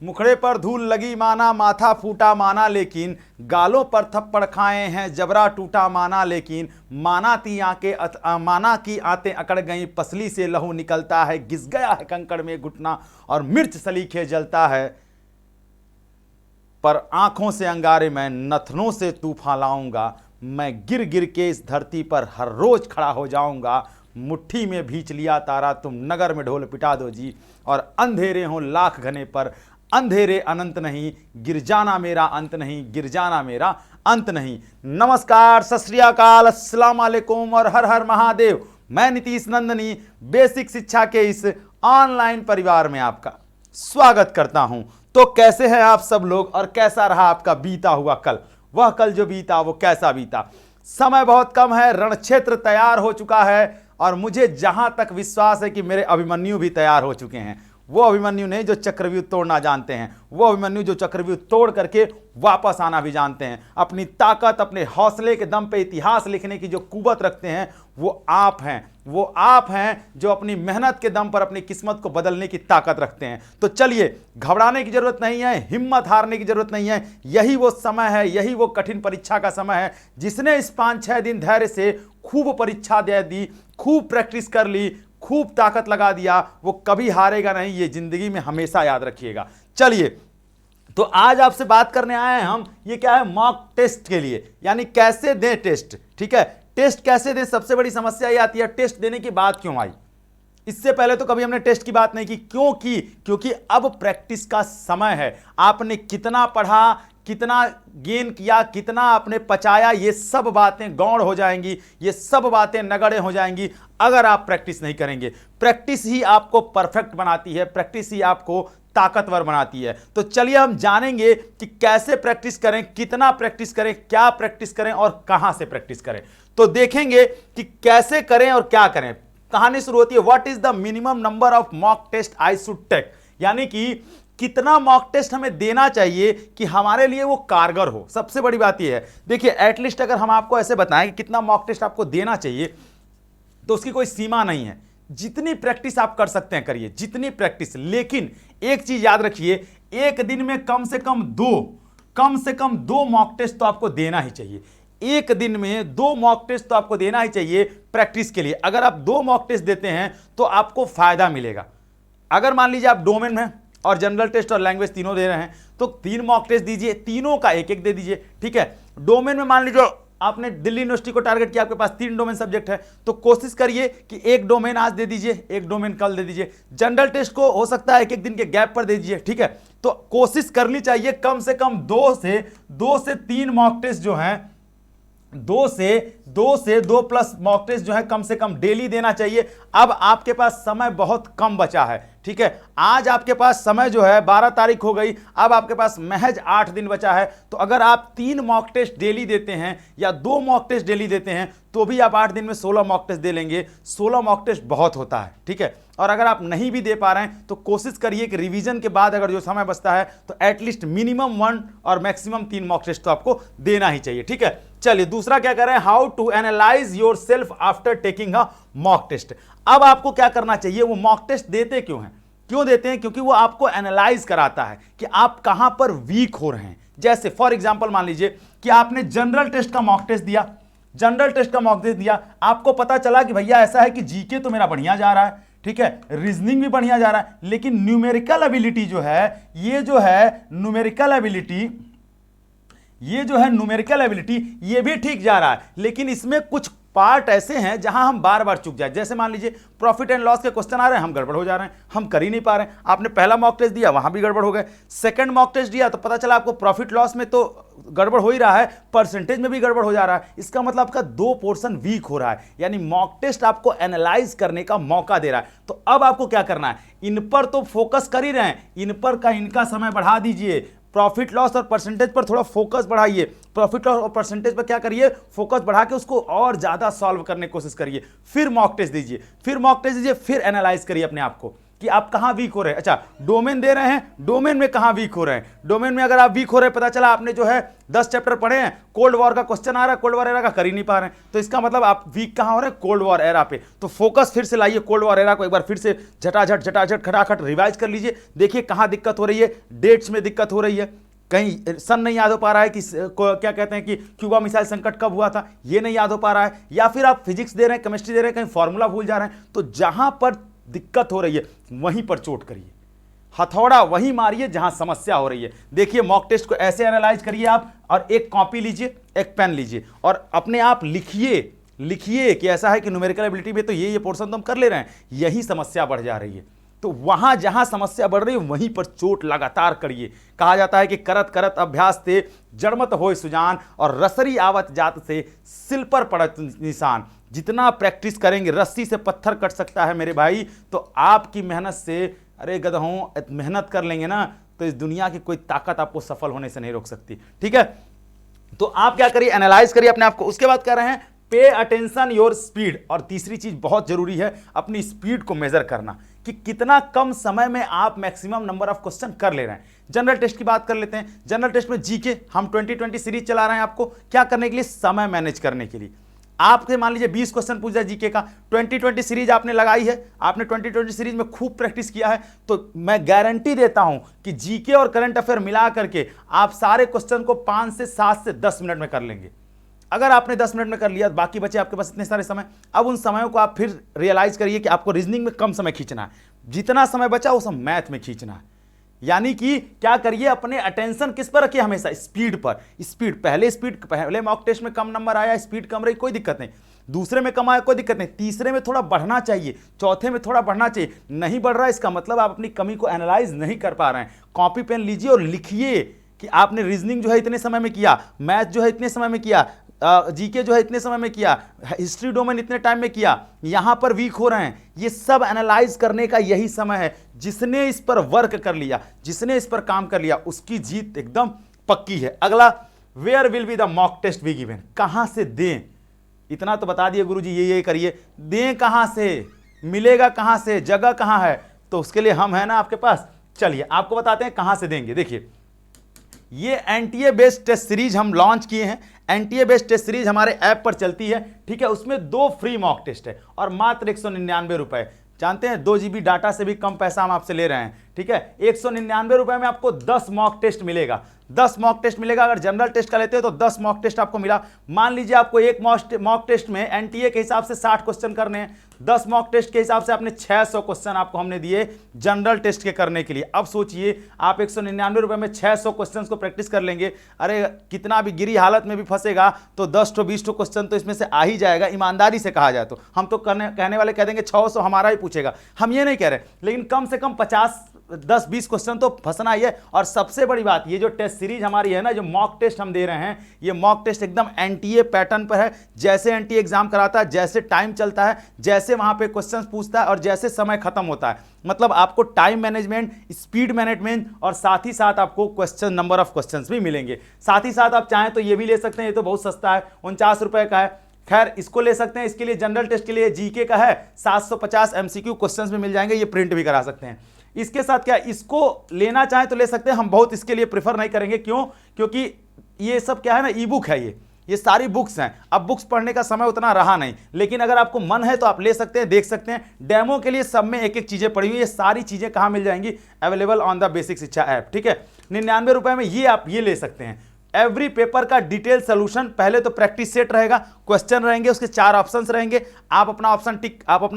मुखड़े पर धूल लगी माना, माथा फूटा माना, लेकिन गालों पर थप्पड़ खाए हैं, जबरा टूटा माना, लेकिन माना की आंतें अकड़ गई, पसली से लहू निकलता है, घिस गया है कंकड़ में घुटना और मिर्च सलीखे जलता है, पर आंखों से अंगारे मैं नथनों से तूफान लाऊंगा, मैं गिर गिर के इस धरती पर हर रोज खड़ा हो जाऊंगा, मुट्ठी में भींच लिया तारा तुम नगर में ढोल पिटा दो जी, और अंधेरे हों लाख घने पर अंधेरे अनंत नहीं, गिर जाना मेरा अंत नहीं, गिर जाना मेरा अंत नहीं। नमस्कार, सत श्री अकाल, अस्सलाम वालेकुम और हर हर महादेव। मैं नीतीश नंदनी बेसिक शिक्षा के इस ऑनलाइन परिवार में आपका स्वागत करता हूं। तो कैसे हैं आप सब लोग और कैसा रहा आपका बीता हुआ कल? वह कल जो बीता वो कैसा बीता? समय बहुत कम है, रण क्षेत्र तैयार हो चुका है और मुझे जहां तक विश्वास है कि मेरे अभिमन्यु भी तैयार हो चुके हैं। वो अभिमन्यु नहीं जो चक्रव्यूह तोड़ना जानते हैं, वो अभिमन्यु जो चक्रव्यूह तोड़ करके वापस आना भी जानते हैं। अपनी ताकत, अपने हौसले के दम पे इतिहास लिखने की जो कुवत रखते हैं वो आप हैं। वो आप हैं जो अपनी मेहनत के दम पर अपनी किस्मत को बदलने की ताकत रखते हैं। तो चलिए, घबराने की जरूरत नहीं है, हिम्मत हारने की जरूरत नहीं है। यही वो समय है, यही वो कठिन परीक्षा का समय है। जिसने इस 5-6 दिन धैर्य से खूब परीक्षा दे दी, खूब प्रैक्टिस कर ली, खूब ताकत लगा दिया, वो कभी हारेगा नहीं। ये जिंदगी में हमेशा याद रखिएगा। चलिए, तो आज आपसे बात करने आए हैं हम, ये क्या है, मॉक टेस्ट के लिए, यानी कैसे दें टेस्ट। ठीक है, टेस्ट कैसे दें, सबसे बड़ी समस्या ये आती है टेस्ट देने की बात क्यों आई। इससे पहले तो कभी हमने टेस्ट की बात नहीं की। क्यों की? क्योंकि अब प्रैक्टिस का समय है। आपने कितना पढ़ा, कितना गेन किया, कितना आपने पचाया, ये सब बातें गौण हो जाएंगी, ये सब बातें नगड़े हो जाएंगी अगर आप प्रैक्टिस नहीं करेंगे। प्रैक्टिस ही आपको परफेक्ट बनाती है, प्रैक्टिस ही आपको ताकतवर बनाती है। तो चलिए हम जानेंगे कि कैसे प्रैक्टिस करें, कितना प्रैक्टिस करें, क्या प्रैक्टिस करें और कहां से प्रैक्टिस करें। तो देखेंगे कि कैसे करें और क्या करें। कहानी शुरू होती है, what is the minimum number of mock test I should take, यानी कि कितना मॉक टेस्ट हमें देना चाहिए कि हमारे लिए वो कारगर हो। सबसे बड़ी बात यह है, देखिए एटलीस्ट अगर हम आपको ऐसे बताएं कि कितना मॉक टेस्ट आपको देना चाहिए तो उसकी कोई सीमा नहीं है। जितनी प्रैक्टिस आप कर सकते हैं करिए, जितनी प्रैक्टिस। लेकिन एक चीज याद रखिए, एक दिन में कम से कम दो मॉक टेस्ट तो आपको देना ही चाहिए। एक दिन में 2 मॉक टेस्ट तो आपको देना ही चाहिए प्रैक्टिस के लिए। अगर आप 2 मॉक टेस्ट देते हैं तो आपको फायदा मिलेगा। अगर मान लीजिए आप डोमेन में और जनरल टेस्ट और लैंग्वेज तीनों दे रहे हैं तो 3 मॉक टेस्ट दीजिए, तीनों का एक एक दे दीजिए। ठीक है, डोमेन में मान लीजिए आपने दिल्ली यूनिवर्सिटी को टारगेट किया, आपके पास 3 डोमेन सब्जेक्ट है, तो कोशिश करिए कि एक डोमेन आज दे दीजिए, एक डोमेन कल दे दीजिए। जनरल टेस्ट को हो सकता है एक एक दिन के गैप पर दे दीजिए। ठीक है, तो कोशिश करनी चाहिए कम से कम 2 से 3 मॉक टेस्ट जो हैं, 2 से 2 प्लस मॉक टेस्ट जो है कम से कम डेली देना चाहिए। अब आपके पास समय बहुत कम बचा है। ठीक है, आज आपके पास समय जो है 12 तारीख हो गई, अब आपके पास महज 8 दिन बचा है। तो अगर आप 3 मॉक टेस्ट डेली देते हैं या 2 मॉक टेस्ट डेली देते हैं तो भी आप 8 दिन में 16 मॉक टेस्ट दे लेंगे। 16 मॉक टेस्ट बहुत होता है। ठीक है, और अगर आप नहीं भी दे पा रहे हैं तो कोशिश करिए कि रिवीजन के बाद अगर जो समय बचता है तो एटलीस्ट मिनिमम 1 और मैक्सिमम 3 मॉक टेस्ट तो आपको देना ही चाहिए। ठीक है, चलिए दूसरा क्या कर रहे हैं, how to analyse yourself after taking a mock test. अब आपको क्या करना चाहिए, वो मॉक टेस्ट देते क्यों हैं, क्यों देते हैं? क्योंकि वो आपको एनालाइज कराता है कि आप कहां पर वीक हो रहे हैं। जैसे फॉर एग्जांपल मान लीजिए कि आपने जनरल टेस्ट का मॉक टेस्ट दिया, आपको पता चला कि भैया ऐसा है कि जीके तो मेरा बढ़िया जा रहा है, ठीक है, रीजनिंग भी बढ़िया जा रहा है, लेकिन न्यूमेरिकल एबिलिटी जो है, ये जो है न्यूमेरिकल एबिलिटी ये भी ठीक जा रहा है, लेकिन इसमें कुछ पार्ट ऐसे हैं जहां हम बार बार चूक जाए। जैसे मान लीजिए प्रॉफिट एंड लॉस के क्वेश्चन आ रहे हैं, हम गड़बड़ हो जा रहे हैं, हम कर ही नहीं पा रहे हैं। आपने पहला मॉक टेस्ट दिया, वहां भी गड़बड़ हो गए। सेकंड मॉक टेस्ट दिया तो पता चला आपको प्रॉफिट लॉस में तो गड़बड़ हो ही रहा है, परसेंटेज में भी गड़बड़ हो जा रहा है। इसका मतलब आपका 2 पोर्शन वीक हो रहा है, यानी मॉक टेस्ट आपको एनालाइज करने का मौका दे रहा है। तो अब आपको क्या करना है, इन पर तो फोकस कर ही रहे हैं, इन पर का इनका समय बढ़ा दीजिए। प्रॉफिट लॉस और परसेंटेज पर थोड़ा फोकस बढ़ाइए, प्रॉफिट लॉस और परसेंटेज पर क्या करिए, फोकस बढ़ा के उसको और ज्यादा सॉल्व करने की कोशिश करिए। फिर मॉक टेस्ट दीजिए, फिर एनालाइज करिए अपने आप को। कि आप कहाँ वीक हो रहे हैं। अच्छा, डोमेन दे रहे हैं, डोमेन में कहाँ वीक हो रहे हैं। डोमेन में अगर आप वीक हो रहे हैं, पता चला आपने जो है 10 चैप्टर पढ़े हैं, कोल्ड वॉर का क्वेश्चन आ रहा है, कोल्ड वॉर एरा का कर ही नहीं पा रहे हैं, तो इसका मतलब आप वीक कहाँ हो रहे हैं, कोल्ड वॉर एरा पे। तो फोकस फिर से लाइए कोल्ड वॉर एरा को, एक बार फिर से झटाझट खटाखट रिवाइज कर लीजिए, देखिए कहाँ दिक्कत हो रही है। डेट्स में दिक्कत हो रही है, कहीं सन नहीं याद हो पा रहा है कि क्या कहते हैं कि क्यूबा मिसाइल संकट कब हुआ था, ये नहीं याद हो पा रहा है, या फिर आप फिजिक्स दे रहे हैं, केमिस्ट्री दे रहे हैं, कहीं फॉर्मूला भूल जा रहे हैं। तो जहां पर दिक्कत हो रही है वहीं पर चोट करिए, हथौड़ा वहीं मारिए जहां समस्या हो रही है। देखिए मॉक टेस्ट को ऐसे एनालाइज करिए आप, और एक कॉपी लीजिए, एक पेन लीजिए और अपने आप लिखिए कि ऐसा है कि न्यूमेरिकल एबिलिटी में तो ये पोर्शन तो हम कर ले रहे हैं, यही समस्या बढ़ जा रही है। तो वहां जहां समस्या बढ़ रही है वहीं पर चोट लगातार करिए। कहा जाता है कि करत करत अभ्यास से जड़मत होय सुजान, और रसरी आवत जात से सिल पर पड़त निशान। जितना प्रैक्टिस करेंगे, रस्सी से पत्थर कट सकता है मेरे भाई, तो आपकी मेहनत से, अरे गधों मेहनत कर लेंगे ना तो इस दुनिया की कोई ताकत आपको सफल होने से नहीं रोक सकती। ठीक है, तो आप क्या करिए, एनालाइज करिए अपने आप को। उसके बाद कह रहे हैं पे अटेंशन योर स्पीड, और तीसरी चीज बहुत जरूरी है, अपनी स्पीड को मेजर करना कि कितना कम समय में आप मैक्सिमम नंबर ऑफ क्वेश्चन कर ले रहे हैं। जनरल टेस्ट की बात कर लेते हैं। जनरल टेस्ट में जीके हम 2020 सीरीज चला रहे हैं, आपको क्या करने के लिए, समय मैनेज करने के लिए। आपसे मान लीजिए 20 क्वेश्चन पूछ जाए जीके का, 2020 सीरीज आपने लगाई है, आपने 2020 सीरीज में खूब प्रैक्टिस किया है, तो मैं गारंटी देता हूं कि जीके और करंट अफेयर मिला करके आप सारे क्वेश्चन को 5 से 7 से 10 मिनट में कर लेंगे। अगर आपने 10 मिनट में कर लिया, बाकी बचे आपके पास इतने सारे समय। अब उन समयों को आप फिर रियलाइज करिए कि आपको रीजनिंग में कम समय खींचना है, जितना समय बचा वो सब मैथ में खींचना है। यानी कि क्या करिए, अपने अटेंशन किस पर रखिए, हमेशा स्पीड पर। पहले मॉक टेस्ट में कम नंबर आया, स्पीड कम रही, कोई दिक्कत नहीं। दूसरे में कम आया, कोई दिक्कत नहीं। तीसरे में थोड़ा बढ़ना चाहिए, चौथे में थोड़ा बढ़ना चाहिए। नहीं बढ़ रहा, इसका मतलब आप अपनी कमी को एनालाइज नहीं कर पा रहे हैं। कॉपी पेन लीजिए और लिखिए कि आपने रीजनिंग जो है इतने समय में किया, मैथ जो है इतने समय में किया, जीके जो है इतने समय में किया, हिस्ट्री डोमेन इतने टाइम में किया, यहां पर वीक हो रहे हैं। ये सब एनालाइज करने का यही समय है। जिसने इस पर वर्क कर लिया, जिसने इस पर काम कर लिया, उसकी जीत एकदम पक्की है। अगला, where will be the mock test be given, कहां से दें। इतना तो बता दिए गुरुजी, ये करिए, दें कहां से, मिलेगा कहां से, जगह कहां है, तो उसके लिए हम है ना आपके पास। चलिए आपको बताते हैं कहां से देंगे। देखिए, ये एनटीए बेस्ड टेस्ट सीरीज हम लॉन्च किए हैं। एनटीए बेस्ड टेस्ट सीरीज हमारे ऐप पर चलती है, ठीक है। उसमें 2 फ्री मॉक टेस्ट है और मात्र 199 रुपए। जानते हैं 2 GB डाटा से भी कम पैसा हम आपसे ले रहे हैं, ठीक है। 199 रुपए में आपको 10 मॉक टेस्ट मिलेगा, 10 मॉक टेस्ट मिलेगा। अगर जनरल टेस्ट का लेते हो तो 10 मॉक टेस्ट आपको मिला। मान लीजिए आपको एक मॉक टेस्ट में एनटीए के हिसाब से 60 क्वेश्चन करने हैं, 10 मॉक टेस्ट के हिसाब से आपने 600 क्वेश्चन आपको हमने दिए जनरल टेस्ट के करने के लिए। अब सोचिए, आप 199 रुपए में 600 क्वेश्चन को प्रैक्टिस कर लेंगे। अरे कितना भी गिरी हालत में भी फंसेगा तो 10 to 20 क्वेश्चन तो इसमें से आ ही जाएगा। ईमानदारी से कहा जाए तो हम तो कहने वाले कह देंगे 600 हमारा ही पूछेगा, हम ये नहीं कह रहे, लेकिन कम से कम 10-20 क्वेश्चन तो फंसना ही है। और सबसे बड़ी बात, ये जो टेस्ट सीरीज हमारी है ना, जो मॉक टेस्ट हम दे रहे हैं, ये मॉक टेस्ट एकदम एनटीए पैटर्न पर है। जैसे एनटीए एग्जाम कराता है, जैसे टाइम चलता है, जैसे वहां पे क्वेश्चंस पूछता है और जैसे समय खत्म होता है, मतलब आपको टाइम मैनेजमेंट, स्पीड मैनेजमेंट और साथ ही साथ आपको क्वेश्चन, नंबर ऑफ क्वेश्चंस भी मिलेंगे। साथ ही साथ आप चाहें तो ये भी ले सकते हैं, ये तो बहुत सस्ता है, 49 रुपए का है। खैर, इसको ले सकते हैं। इसके लिए जनरल टेस्ट के लिए जीके का है, 750 एमसीक्यू क्वेश्चंस भी मिल जाएंगे, ये प्रिंट भी करा सकते हैं। इसके साथ क्या, इसको लेना चाहें तो ले सकते हैं, हम बहुत इसके लिए प्रेफर नहीं करेंगे। क्यों? क्योंकि ये सब क्या है ना, ई बुक है, ये सारी बुक्स हैं। अब बुक्स पढ़ने का समय उतना रहा नहीं, लेकिन अगर आपको मन है तो आप ले सकते हैं, देख सकते हैं। डेमो के लिए सब में एक एक चीजें पड़ी हुई, ये सारी चीजें कहां मिल जाएंगी, अवेलेबल ऑन द बेसिक शिक्षा ऐप, ठीक है। 99 रुपए में ये आप ये ले सकते हैं। एवरी पेपर का डिटेल सोल्यूशन, पहले तो प्रैक्टिस सेट रहेगा, क्वेश्चन रहेंगे, उसके 4 ऑप्शंस रहेंगे। आप अपना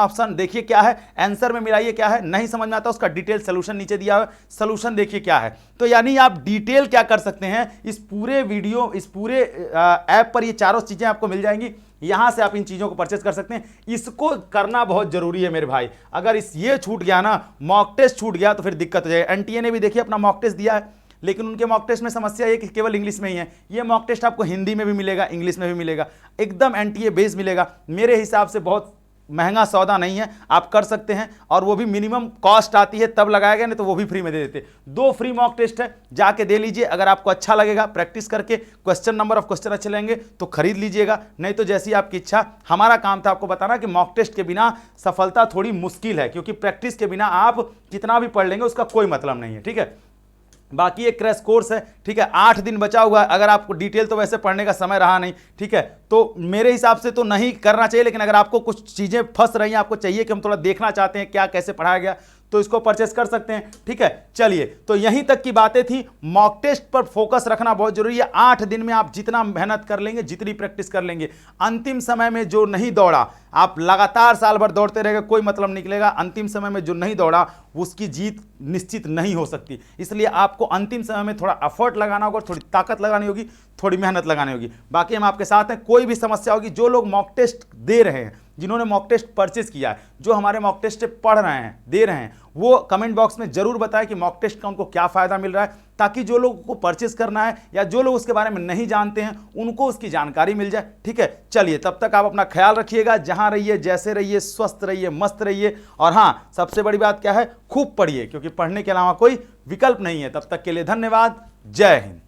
ऑप्शन देखिए क्या है, आंसर में मिलाइए क्या है, नहीं समझ में आता उसका डिटेल सोल्यूशन नीचे दिया है, सोल्यूशन देखिए क्या है। तो यानी आप डिटेल क्या कर सकते हैं, इस पूरे वीडियो, इस पूरे ऐप पर ये चारों चीजें आपको मिल जाएंगी। यहां से आप इन चीजों को परचेज कर सकते हैं। इसको करना बहुत जरूरी है मेरे भाई। अगर ये छूट गया ना, मॉक टेस्ट छूट गया, तो फिर दिक्कत हो जाएगी। एनटीए ने भी देखिए अपना मॉक टेस्ट दिया है, लेकिन उनके मॉक टेस्ट में समस्या ये कि केवल इंग्लिश में ही है। ये मॉक टेस्ट आपको हिंदी में भी मिलेगा, इंग्लिश में भी मिलेगा, एकदम एनटीए बेस मिलेगा। मेरे हिसाब से बहुत महंगा सौदा नहीं है, आप कर सकते हैं। और वो भी मिनिमम कॉस्ट आती है तब लगाया गया, नहीं तो वो भी फ्री में दे देते। 2 फ्री मॉक टेस्ट है, जाके दे लीजिए। अगर आपको अच्छा लगेगा प्रैक्टिस करके, क्वेश्चन नंबर ऑफ क्वेश्चन अच्छे लेंगे तो खरीद लीजिएगा, नहीं तो जैसी आपकी इच्छा। हमारा काम था आपको बताना कि मॉक टेस्ट के बिना सफलता थोड़ी मुश्किल है, क्योंकि प्रैक्टिस के बिना आप कितना भी पढ़ लेंगे उसका कोई मतलब नहीं है, ठीक है। बाकी एक क्रैश कोर्स है, ठीक है, 8 दिन बचा हुआ है। अगर आपको डिटेल तो वैसे पढ़ने का समय रहा नहीं, ठीक है, तो मेरे हिसाब से तो नहीं करना चाहिए। लेकिन अगर आपको कुछ चीज़ें फंस रही हैं, आपको चाहिए कि हम थोड़ा देखना चाहते हैं क्या कैसे पढ़ाया गया, तो इसको परचेस कर सकते हैं, ठीक है। चलिए, तो यहीं तक की बातें थी। मॉक टेस्ट पर फोकस रखना बहुत जरूरी है। 8 दिन में आप जितना मेहनत कर लेंगे, जितनी प्रैक्टिस कर लेंगे, अंतिम समय में जो नहीं दौड़ा, आप लगातार साल भर दौड़ते रहेंगे, कोई मतलब निकलेगा। अंतिम समय में जो नहीं दौड़ा उसकी जीत निश्चित नहीं हो सकती। इसलिए आपको अंतिम समय में थोड़ा एफर्ट लगाना होगा, थोड़ी ताकत लगानी होगी, थोड़ी मेहनत लगानी होगी। बाकी हम आपके साथ हैं। कोई भी समस्या होगी, जो लोग मॉक टेस्ट दे रहे हैं, जिन्होंने मॉक टेस्ट परचेज किया है, जो हमारे मॉक टेस्ट से पढ़ रहे हैं, दे रहे हैं, वो कमेंट बॉक्स में जरूर बताएं कि मॉक टेस्ट का उनको क्या फायदा मिल रहा है, ताकि जो लोगों को परचेज करना है या जो लोग उसके बारे में नहीं जानते हैं उनको उसकी जानकारी मिल जाए, ठीक है। चलिए, तब तक आप अपना ख्याल रखिएगा, जहां रहिए, जैसे रहिए, स्वस्थ रहिए, मस्त रहिए। और हाँ, सबसे बड़ी बात क्या है, खूब पढ़िए, क्योंकि पढ़ने के अलावा कोई विकल्प नहीं है। तब तक के लिए धन्यवाद। जय हिंद।